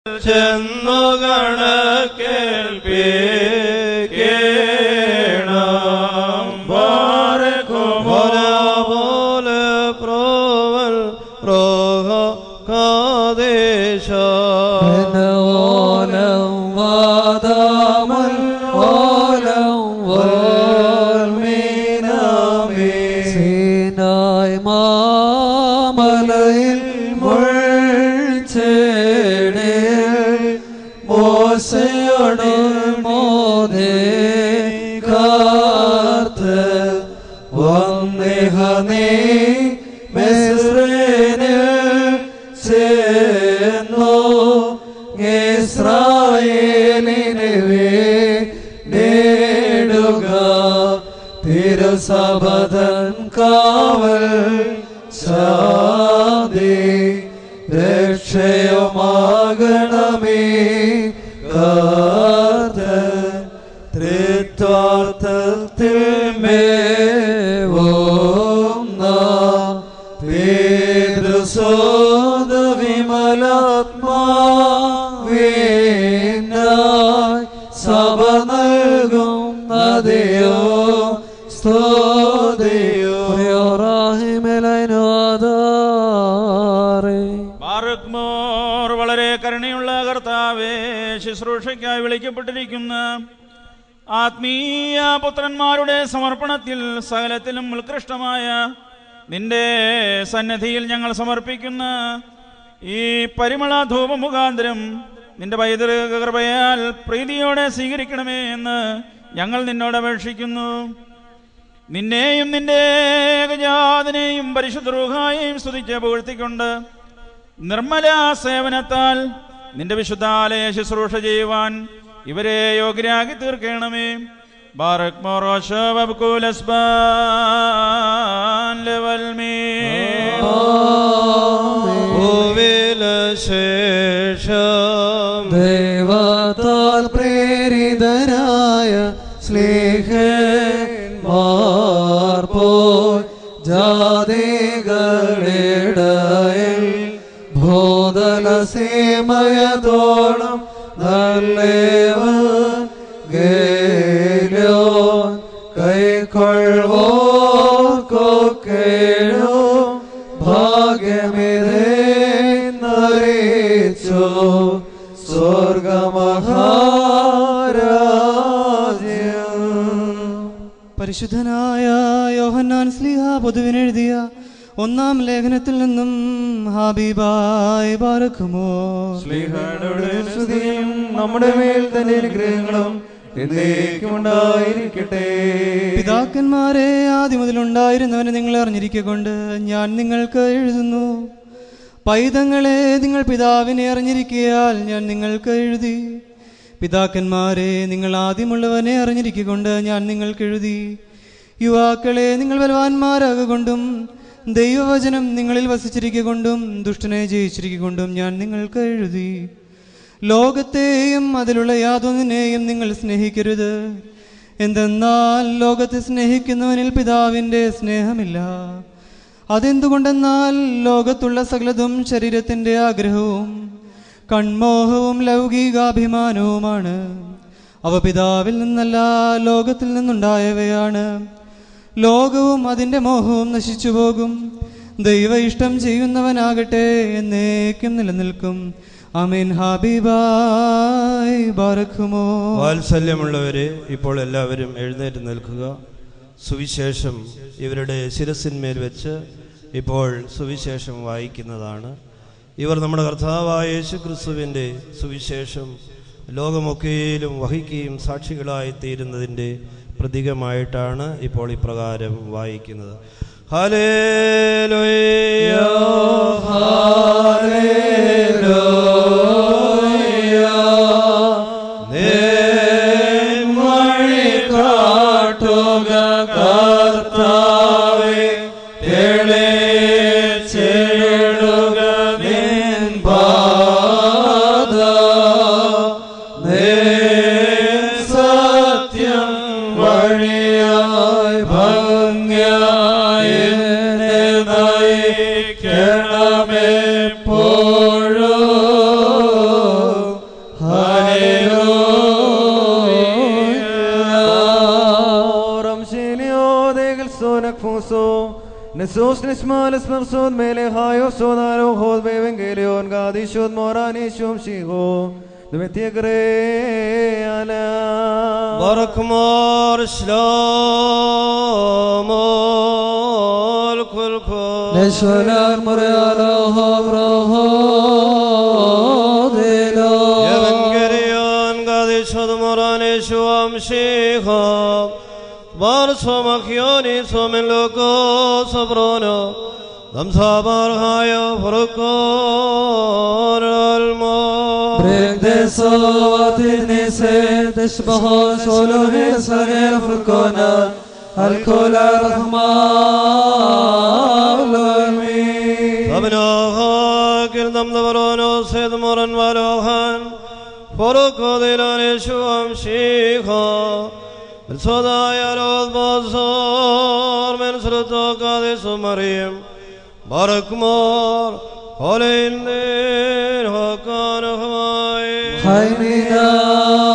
ചെന്നു കണക്കേൽപ്പിക്കണം. പോലെ പ്രോവൽ റോഹ കാദേശ ഓലം വാദാമൽ ഓലം വൽമീനാമേ സീനായ് മാമലയിൽ മുൾച്ചേടിൽ മോശയോട് മോദേ കാർത്ത് വന്നേഹനേ മിസ്രൈനിൽ ചേർന്നു ഇസ്രായേലിനെ നേടുക തിരുസഭതൻ കാവൽ ശാന്തി രക്ഷയുമാകണമേ കർത്തൻ ത്രിത്വാർത്ഥത്തിൽ മേവുന്ന പിതൃസോദ വിമലാത്മാവിനായി സഭ നൽകും നദിയോ സ്തുതിയോ ബാറക്മോർ. വളരെ കരുണയുള്ള കർത്താവേ, ശുശ്രൂഷയ്ക്കായി വിളിക്കപ്പെട്ടിരിക്കുന്ന ആത്മീയ പുത്രന്മാരുടെ സമർപ്പണത്തിൽ സകലത്തിലും ഉത്കൃഷ്ടമായ നിന്റെ സന്നിധിയിൽ ഞങ്ങൾ സമർപ്പിക്കുന്ന ഈ പരിമള ധൂപ മുഖാന്തരം നിന്റെ പൈതൃക കൃപയാൽ പ്രീതിയോടെ സ്വീകരിക്കണമേ എന്ന് ഞങ്ങൾ നിന്നോട് അപേക്ഷിക്കുന്നു. നിന്നെയും നിന്റെ ഏകജാതനെയും പരിശുദ്ധ റൂഹായെയും സ്തുതിച്ച് പുകഴ്ത്തിക്കൊണ്ട് നിർമ്മല സേവനത്താൽ നിന്റെ വിശുദ്ധാലയ ശുശ്രൂഷ ചെയ്യുവാൻ ഇവരെ യോഗ്യരാക്കി തീർക്കണമേ. ബാറക് ശേഷം ദൈവത്താൽ പ്രേരിതരായ സ്നേഹന്മാർ പോയി ജാതികളിടയിൽ ഭൂതല സീമയതോളം നല്ലവൻ ഗേലോ കൈക്കൊള്ളുവോർക്കൊക്കെയോ ഭാഗ്യമിതേന്നറിയിച്ചു സ്വർഗമഹാരാജ്യം. പരിശുദ്ധനായ യോഹന്നാൻ ശ്ലീഹ പൊതുവിനെഴുതിയ ഒന്നാം ലേഖനത്തിൽ നിന്നും ഹബീബായി ബാറക്കുമോ. ശ്ലീഹയുടെ സ്തുതിയും നമ്മുടെ മേൽ തന്നെ അനുഗ്രഹങ്ങളും എന്നേക്കുമുണ്ടായിരിക്കട്ടെ. പിതാക്കന്മാരെ ആദ്യം മുതലുണ്ടായിരുന്നവനെ നിങ്ങൾ അറിഞ്ഞിരിക്കൊണ്ട് ഞാൻ നിങ്ങൾക്ക് എഴുതുന്നു. പൈതങ്ങളെ നിങ്ങൾ പിതാവിനെ അറിഞ്ഞിരിക്കയാൽ ഞാൻ നിങ്ങൾക്ക് എഴുതി. പിതാക്കന്മാരെ നിങ്ങൾ ആദ്യമുള്ളവനെ അറിഞ്ഞിരിക്കൊണ്ട് ഞാൻ നിങ്ങൾക്ക് എഴുതി. യുവാക്കളെ നിങ്ങൾ ബലവാന്മാരാകൊണ്ടും ദൈവവചനം നിങ്ങളിൽ വസിച്ചിരിക്കൊണ്ടും ദുഷ്ടനെ ജയിച്ചിരിക്കൊണ്ടും ഞാൻ നിങ്ങൾക്ക് എഴുതി. ലോകത്തെയും അതിലുള്ള യാതൊന്നിനെയും നിങ്ങൾ സ്നേഹിക്കരുത്. എന്തെന്നാൽ ലോകത്തെ സ്നേഹിക്കുന്നവനിൽ പിതാവിൻ്റെ സ്നേഹമില്ല. അതെന്തുകൊണ്ടെന്നാൽ ലോകത്തുള്ള സകലതും ശരീരത്തിൻ്റെ ആഗ്രഹവും കൺമോഹവും ലൗകികാഭിമാനവുമാണ്. അവ പിതാവിൽ നിന്നല്ല, ലോകത്തിൽ നിന്നുണ്ടായവയാണ്. ലോകവും അതിൻ്റെ മോഹവും നശിച്ചു പോകും. ദൈവ ഇഷ്ടം ചെയ്യുന്നവനാകട്ടെ എന്നേക്കും നിലനിൽക്കും. ആമേൻ. ഹബീബായി ബാറക്കുമോ. വാത്സല്യമുള്ളവരെ, ഇപ്പോൾ എല്ലാവരും എഴുന്നേറ്റ് നിൽക്കുക. സുവിശേഷം ഇവരുടെ ശിരസിന്മേൽ വെച്ച് ഇപ്പോൾ സുവിശേഷം വായിക്കുന്നതാണ്. ഇവർ നമ്മുടെ കർത്താവായ യേശു ക്രിസ്തുവിൻ്റെ സുവിശേഷം ലോകമൊക്കെയിലും വഹിക്കുകയും സാക്ഷികളായി തീരുന്നതിൻ്റെ പ്രതീകമായിട്ടാണ് ഇപ്പോൾ ഇപ്രകാരം വായിക്കുന്നത്. Hallelujah hallelujah. നേർവഴി കാട്ടുക കർത്താവേ, തെളിച്ചിടുക നിൻ പാദം. സത്യം വഴിയായി ഭംഗിയായി നയിക്കണമെപ്പോഴും. Jesús nismales persod melehayo sodaro hod bevengelion gadishod moranishum shigo dmetigreana Barakmar Shlamol Kulko Neshalar Moriala Havraha Dela Evangelion gadishod moranishum shigo Barsomachioni somen loco sobrono Dam sabarhayo furukor almo Brek de sovatit nise Tishbahon solohe sagel furkona Al-Kol ar-Rahman al-Amin Sabinaha kirdam davrono sed moran valohan Furuko dilane shuam shikha Sodaya Rod Bozor Men Sruto Kadis Marim Barakmor Holindir Hakan Hamay Hayminan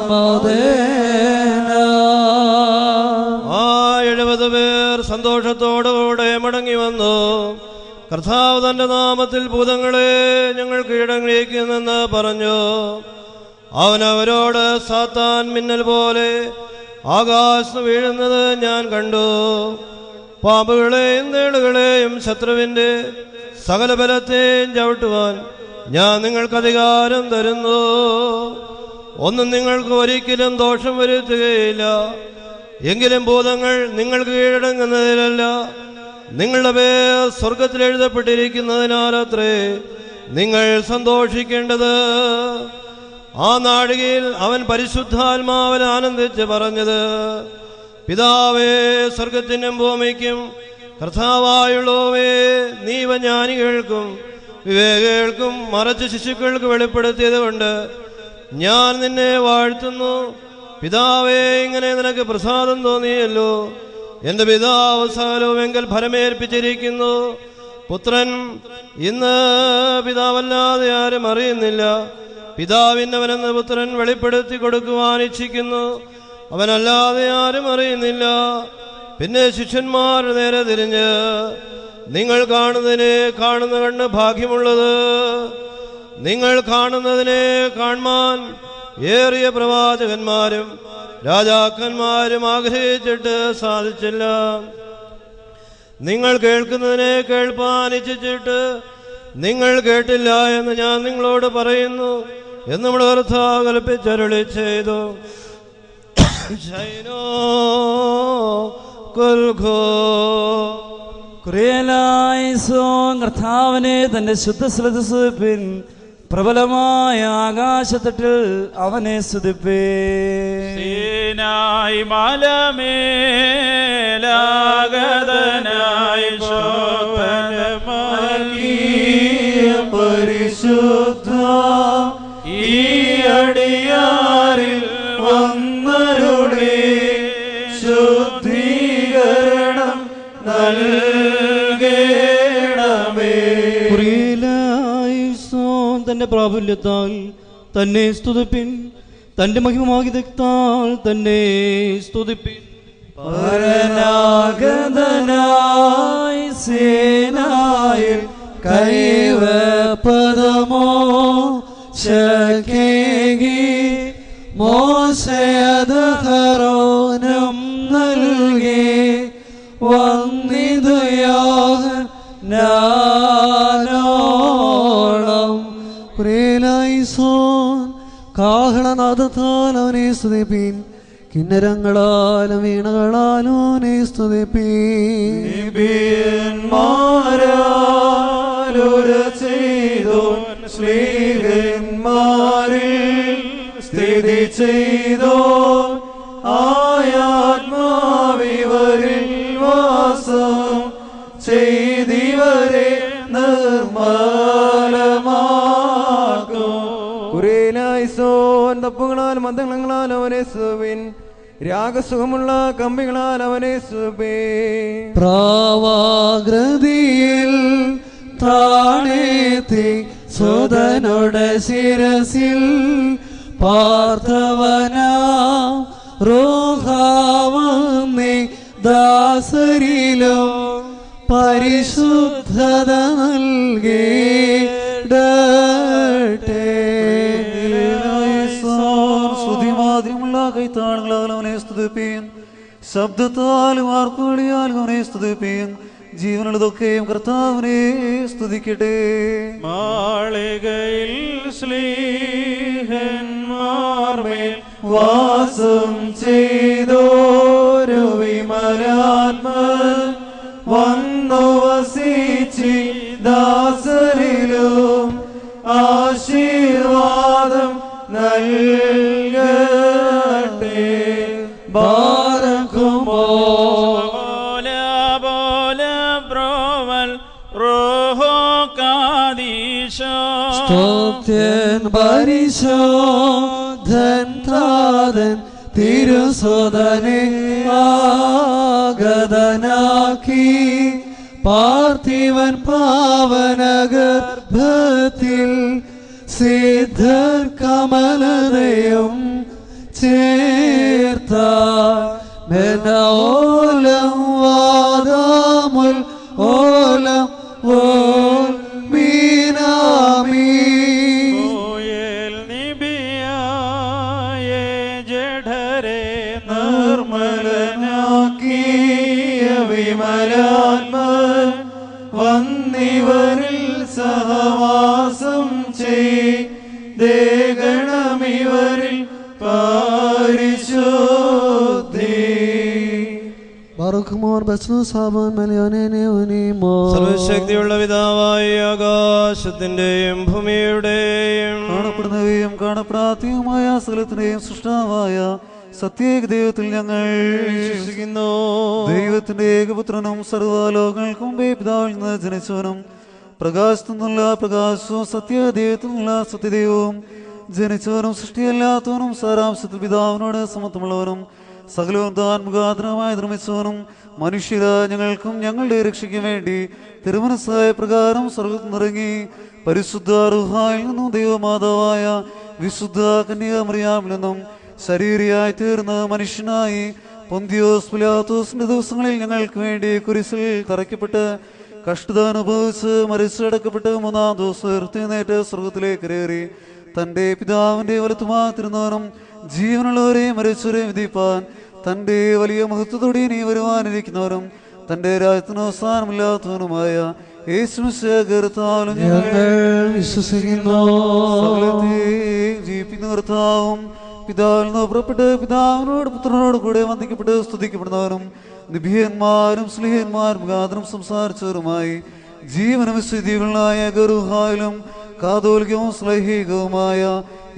Madena എഴുപത് പേർ സന്തോഷത്തോടുകൂടെ മടങ്ങി വന്നു കർത്താവ് തന്റെ നാമത്തിൽ ഭൂതങ്ങളെ ഞങ്ങൾ കീഴടങ്ങിയിരിക്കുന്നെന്ന് പറഞ്ഞു അവൻ അവരോട് സാത്താൻ മിന്നൽ പോലെ ആകാശത്ത് വീഴുന്നത് ഞാൻ കണ്ടു പാമ്പുകളെയും തേളുകളെയും ശത്രുവിന്റെ സകല ബലത്തെയും ചവിട്ടുവാൻ ഞാൻ നിങ്ങൾക്ക് അധികാരം തരുന്നു ഒന്നും നിങ്ങൾക്ക് ഒരിക്കലും ദോഷം വരുത്തുകയില്ല എങ്കിലും ഭൂതങ്ങൾ നിങ്ങൾക്ക് കീഴടങ്ങുന്നതിലല്ല നിങ്ങളുടെ പേർ സ്വർഗത്തിൽ എഴുതപ്പെട്ടിരിക്കുന്നതിനാലത്രേ നിങ്ങൾ സന്തോഷിക്കേണ്ടത് ആ നാഴികയിൽ അവൻ പരിശുദ്ധാത്മാവിൽ ആനന്ദിച്ച് പറഞ്ഞത് പിതാവേ സ്വർഗത്തിനും ഭൂമിക്കും കർത്താവായുള്ളവേ നീ ജ്ഞാനികൾക്കും വിവേകികൾക്കും മറച്ച് ശിശുക്കൾക്ക് വെളിപ്പെടുത്തിയത് കൊണ്ട് ഞാൻ നിന്നെ വാഴ്ത്തുന്നു പിതാവേ ഇങ്ങനെ നിനക്ക് പ്രസാദം തോന്നിയല്ലോ എന്റെ പിതാവ് സകലവുമെങ്കിൽ ഫലമേൽപ്പിച്ചിരിക്കുന്നു പുത്രൻ ഇന്ന് പിതാവല്ലാതെ ആരും അറിയുന്നില്ല പിതാവിന്നവനെന്ന് പുത്രൻ വെളിപ്പെടുത്തി കൊടുക്കുവാൻ ഇച്ഛിക്കുന്നു അവനല്ലാതെ ആരും അറിയുന്നില്ല പിന്നെ ശിഷ്യന്മാർ നേരെ തിരിഞ്ഞ് നിങ്ങൾ കാണുന്നതിനെ കാണുന്ന കണ്ണ് ഭാഗ്യമുള്ളത് നിങ്ങൾ കാണുന്നതിനെ കാണുവാൻ ഏറിയ പ്രവാചകന്മാരും രാജാക്കന്മാരും ആഗ്രഹിച്ചിട്ട് സാധിച്ചില്ല നിങ്ങൾ കേൾക്കുന്നതിനെ കേൾപ്പാൻ ഇച്ഛിച്ചിട്ട് നിങ്ങൾ കേട്ടില്ല എന്ന് ഞാൻ നിങ്ങളോട് പറയുന്നു എന്ന് നമ്മുടെ കർത്താവ് കൽപ്പിച്ചരുളി ചെയ്തു കർത്താവിനെ തന്റെ ശുദ്ധ സ്തുതിപ്പിൻ പ്രബലമായ ആകാശത്തട്ടിൽ അവനെ സ്തുതിപ്പേ സീനായി മലമേലാഗതനായി ശോഭനമാക്കിയ പരിശുദ്ധ ഈ അടിയാറിൽ വന്നരുടെ ശുദ്ധീകരണം നൽകണമേ. തന്റെ പ്രാബല്യത്താൽ തന്നെ സ്തുതിപ്പിൻ, തന്റെ മഹിമമാകിതാൽ തന്നെ സ്തുതിപ്പിൻ. പരനാഗതനായി സേനായിൽ കൈവപ്പതമോ ശകേകി മോശയദഹരോനം നൽകി വന്നിതുയാഹ നാനോളം കുരേലായിസോൻ കാഹളനാദത്താൽ അവനെ സ്തുതിപ്പീൻ, കിന്നരങ്ങളാലും വീണകളാലും അവനെ സ്തുതിപ്പീൻ. ശ്ലീഹന്മാരിൽ സ്ഥിതി ചെയ്തോ ആയാത്മാവിവരിൽ വാസം ചെയ്തിവരെ നിർമ്മലമാക്കും. കുരേലായിസോൻ തപ്പുകളാൽ മന്ദങ്ങളാൽ അവനെ സ്തുതിപ്പിൻ, രാഗസുഖമുള്ള കമ്പികളാൽ അവനെ സ്തുതിപ്പീൻ. പ്രാവാകൃതിയിൽ താണേത്തി സുതനുടെ ശിരസിൽ പാർത്ഥവന റോഹാവന്നി ദാസരിലോ പരിശുദ്ധത നൽകിടട്ടെ. സ്തുതിമാദ്യമുള്ള കൈത്താളുകളാൽ അവനെ സ്തുതിപ്പീൻ, ശബ്ദത്താലും ആർപ്പുകളിയാലും അവനെ സ്തുതിപ്പീൻ. ജീവനുള്ളതൊക്കെയും കർത്താവിനെ സ്തുതിക്കട്ടെ. മാളികയിൽ ശ്ലീഹന്മാർമേൽ വാസം ചെയ്തോരു വിമലാത്മൻ വന്നു വസിച്ചി ദാസരിലും ആശീർവാദം നൽകട്ടെ. ബാരക്കുമോ സ്തോത്യൻ പരിശോധൻ താതൻ തിരുസുതനെ ആഗതനാക്കി പാർത്ഥിവൻ പാവനഗർഭത്തിൽ സിദ്ധർ കമലതയും ചേർത്ത ഓലം വാദാമുൽ ഓലം ഓൽ ഓയേൽ നിബിയായ ജഠരെ നിർമ്മലനാക്കിയ വിമലാത്മൻ വന്നിവരിൽ സഹവാസം ചെയ്തേകണമിവരിൽ പരിശുദ്ധി. സർവശക്തിയുള്ള പിതാവായ ആകാശത്തിന്റെയും ഭൂമിയുടെയും കാണപ്പെടുന്നവയും കാണപ്പെടാത്തയുമായ സകലത്തിന്റെയും സൃഷ്ടാവായ സത്യേക ദൈവത്തിൽ ഞങ്ങൾ വിശ്വസിക്കുന്നു. ദൈവത്തിന്റെ ഏകപുത്രനും സർവ്വലോകങ്ങൾക്കും മുമ്പേ പിതാവിൽ നിന്ന് ജനിച്ചവനും പ്രകാശത്തു നിന്നുള്ള പ്രകാശവും സത്യദൈവത്തിൽ നിന്നുള്ള സത്യദൈവവും ജനിച്ചവനും സൃഷ്ടിയല്ലാത്തവനും സാരാംശത്തിൽ പിതാവിനോട് സമത്വമുള്ളവനും സകലവും താൻ മുഖാന്തരമായി നിർമ്മിച്ചവനും മനുഷ്യര ഞങ്ങൾക്കും ഞങ്ങളുടെ രക്ഷയ്ക്കും വേണ്ടി തിരുമനസ്സായ പ്രകാരം സ്വർഗ്ഗത്തിൽ നിറങ്ങി പരിശുദ്ധ റുഹായിൽ നിന്നും ദൈവമാതാവായ വിശുദ്ധ കന്യാമറിയാമിൽ നിന്നും ശരീരിയായി തീർന്ന മനുഷ്യനായി പൊന്തിയോസ് പിലാത്തോസിന്റെ ദിവസങ്ങളിൽ ഞങ്ങൾക്ക് വേണ്ടി കുരിശിൽ തറയ്ക്കപ്പെട്ട് കഷ്ടത അനുഭവിച്ച് മരിച്ചടക്കപ്പെട്ട് മൂന്നാം ദിവസം ഉയർത്തെഴുന്നേറ്റ് സ്വർഗത്തിലേക്ക് കയറി തന്റെ പിതാവിന്റെ വലത്തുമാതിരുന്നവനും ജീവനുള്ളവരെയും മരിച്ചവരെയും വിധിപ്പാൻ തന്റെ വലിയ മഹത്വത്തോടെ ഇനി വരുവാനിരിക്കുന്നവരും തന്റെ രാജ്യത്തിന് അവസാനമില്ലാത്തവനുമായ യേശുമിശിഹായും ഞങ്ങൾ വിശ്വസിക്കുന്നു. ജീവിക്കുന്ന കർത്താവും പിതാവിൽ നിന്ന് പുറപ്പെട്ട് പിതാവിനോട് പുത്രനോട് കൂടെ വന്ദിക്കപ്പെട്ട് സ്തുതിക്കപ്പെടുന്നവരും നിബിയന്മാരും സ്ലിഹന്മാരും മുഖാന്തരം സംസാരിച്ചവരുമായി ജീവനും സ്ഥിതികളായ ഗരുഹായിലും കാതോലികവും സ്ലൈഹികവുമായ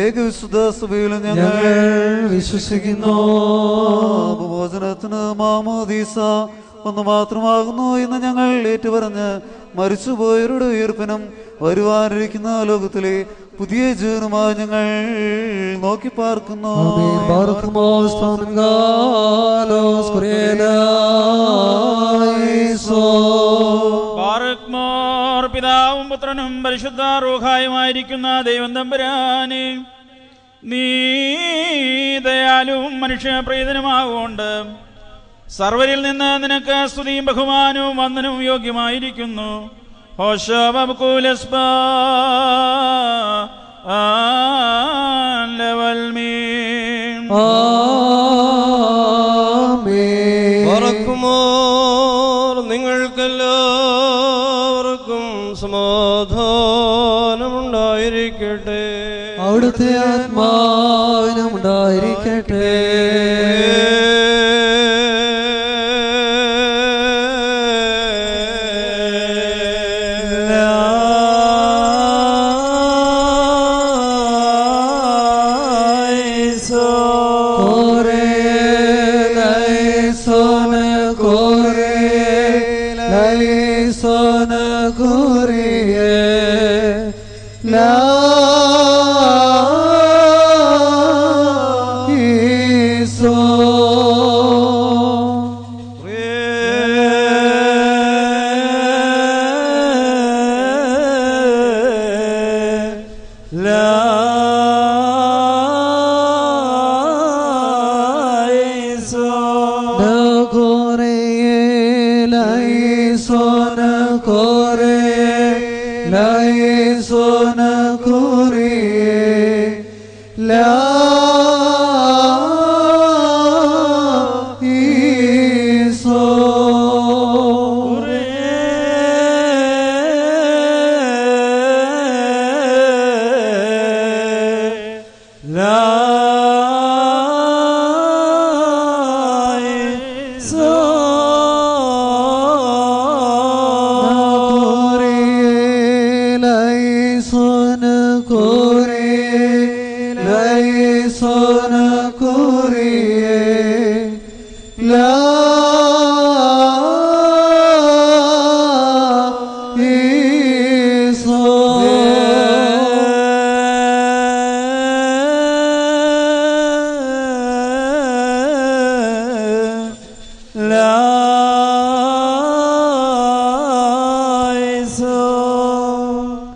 ഏകവിശുദ്ധ സഭയിലും ഞങ്ങൾ വിശ്വസിക്കുന്നു. ഭോജനത്തിന് മാമോദീസ ഒന്ന് മാത്രമാകുന്നു എന്ന് ഞങ്ങൾ ഏറ്റുപറഞ്ഞ് മരിച്ചുപോയവരുടെ ഉയർപ്പിനും വരുവാനിരിക്കുന്ന ലോകത്തിലെ പുതിയ ജീവനുമായി ഞങ്ങൾ നോക്കി പാർക്കുന്നു. പിതാവും പുത്രനും പരിശുദ്ധ റൂഹായുമായിരിക്കുന്ന ദൈവം തമ്പുരാനെ, നീ ദയാലുവും മനുഷ്യപ്രീതനുമാകൊണ്ട് സർവരിൽ നിന്ന് നിനക്ക് സ്തുതിയും ബഹുമാനവും വന്ദനവും യോഗ്യമായിരിക്കുന്നു. നിങ്ങൾക്കെല്ലാവർക്കും സമാധാനമുണ്ടായിരിക്കട്ടെ. അവിടുത്തെ ആത്മാവിനുണ്ടായിരിക്കട്ടെ. Son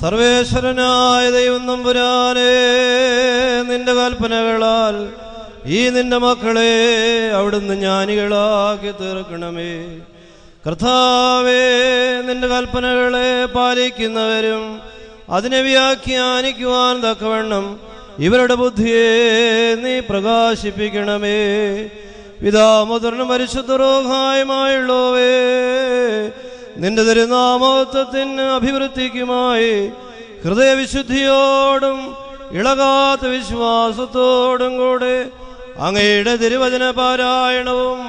സർവേശ്വരനായ ദൈവം തമ്പുരാനെ, നിന്റെ കൽപ്പനകളാൽ ഈ നിന്റെ മക്കളെ അവിടുന്ന് ജ്ഞാനികളാക്കി തീർക്കണമേ. കർത്താവേ, നിന്റെ കൽപ്പനകളെ പാലിക്കുന്നവരും അതിനെ വ്യാഖ്യാനിക്കുവാൻ തക്കവണ്ണം ഇവരുടെ ബുദ്ധിയെ നീ പ്രകാശിപ്പിക്കണമേ. പിതാമുദ്രനും പരിശുദ്ധ റൂഹായുമായുള്ളവേ, നിന്റെ തിരുനാമത്വത്തിന് അഭിവൃദ്ധിക്കുമായി ഹൃദയവിശുദ്ധിയോടും ഇളകാത്ത വിശ്വാസത്തോടും കൂടെ അങ്ങയുടെ തിരുവചന പാരായണവും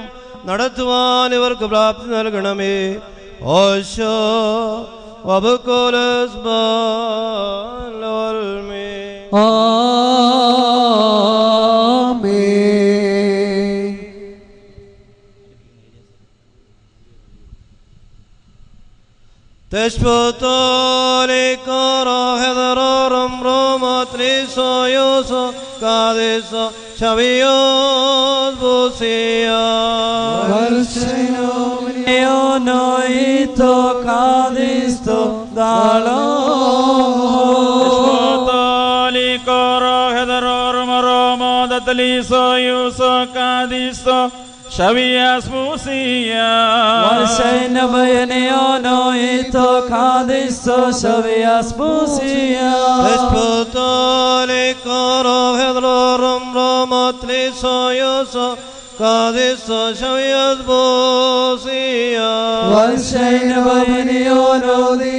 നടത്തുവാൻ ഇവർക്ക് പ്രാപ്തി നൽകണമേ. ഓശോ വബുക്കോലസ് ബാലോൽമേ. Tespotole coro heterorum Roma trisoioso cadeso chavios busia. Noito cadisto dalo. Tespotole coro heterorum Roma trisoioso cadeso Shavias busia. Varseina bayaneo ito kadisto shavias busia. Despotole coro heterorum Roma trisoioso cadeso shavias busia. Varseina bayaneo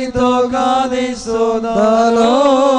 ito kadisto dalo.